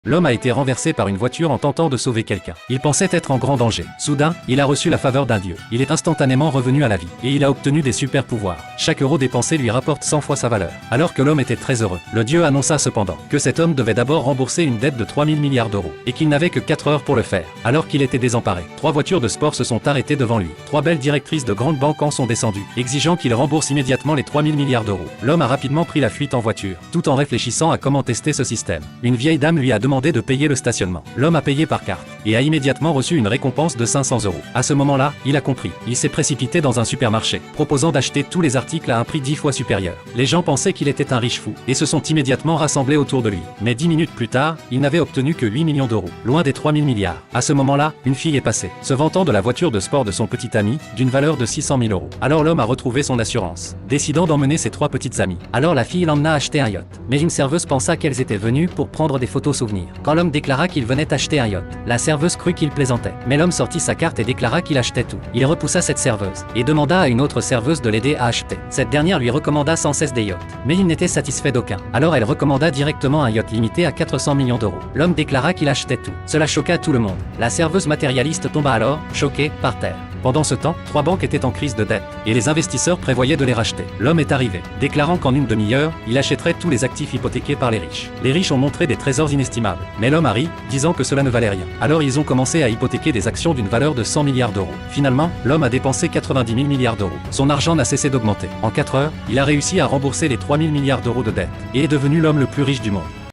L'homme a été renversé par une voiture en tentant de sauver quelqu'un. Il pensait être en grand danger. Soudain, il a reçu la faveur d'un dieu. Il est instantanément revenu à la vie. Et il a obtenu des super pouvoirs. Chaque euro dépensé lui rapporte 100 fois sa valeur. Alors que l'homme était très heureux, le dieu annonça cependant que cet homme devait d'abord rembourser une dette de 3000 milliards d'euros. Et qu'il n'avait que 4 heures pour le faire. Alors qu'il était désemparé, 3 voitures de sport se sont arrêtées devant lui. 3 belles directrices de grandes banques en sont descendues, exigeant qu'il rembourse immédiatement les 3000 milliards d'euros. L'homme a rapidement pris la fuite en voiture, tout en réfléchissant à comment tester ce système. Une vieille dame lui a demandé de payer le stationnement. L'homme a payé par carte et a immédiatement reçu une récompense de 500 euros. À ce moment-là, il a compris. Il s'est précipité dans un supermarché, proposant d'acheter tous les articles à un prix 10 fois supérieur. Les gens pensaient qu'il était un riche fou et se sont immédiatement rassemblés autour de lui. Mais 10 minutes plus tard, il n'avait obtenu que 8 millions d'euros, loin des 3000 milliards. À ce moment-là, une fille est passée, se vantant de la voiture de sport de son petit ami, d'une valeur de 600 000 euros. Alors l'homme a retrouvé son assurance, décidant d'emmener ses 3 petites amies. Alors la fille l'emmena acheter un yacht. Mais une serveuse pensa qu'elles étaient venues pour prendre des photos souvenirs. Quand l'homme déclara qu'il venait acheter un yacht, la serveuse crut qu'il plaisantait. Mais l'homme sortit sa carte et déclara qu'il achetait tout. Il repoussa cette serveuse et demanda à une autre serveuse de l'aider à acheter. Cette dernière lui recommanda sans cesse des yachts, mais il n'était satisfait d'aucun. Alors elle recommanda directement un yacht limité à 400 millions d'euros. L'homme déclara qu'il achetait tout. Cela choqua tout le monde. La serveuse matérialiste tomba alors, choquée, par terre. Pendant ce temps, 3 banques étaient en crise de dette, et les investisseurs prévoyaient de les racheter. L'homme est arrivé, déclarant qu'en une demi-heure, il achèterait tous les actifs hypothéqués par les riches. Les riches ont montré des trésors inestimables, mais l'homme a ri, disant que cela ne valait rien. Alors ils ont commencé à hypothéquer des actions d'une valeur de 100 milliards d'euros. Finalement, l'homme a dépensé 90 000 milliards d'euros. Son argent n'a cessé d'augmenter. En 4 heures, il a réussi à rembourser les 3000 milliards d'euros de dette, et est devenu l'homme le plus riche du monde.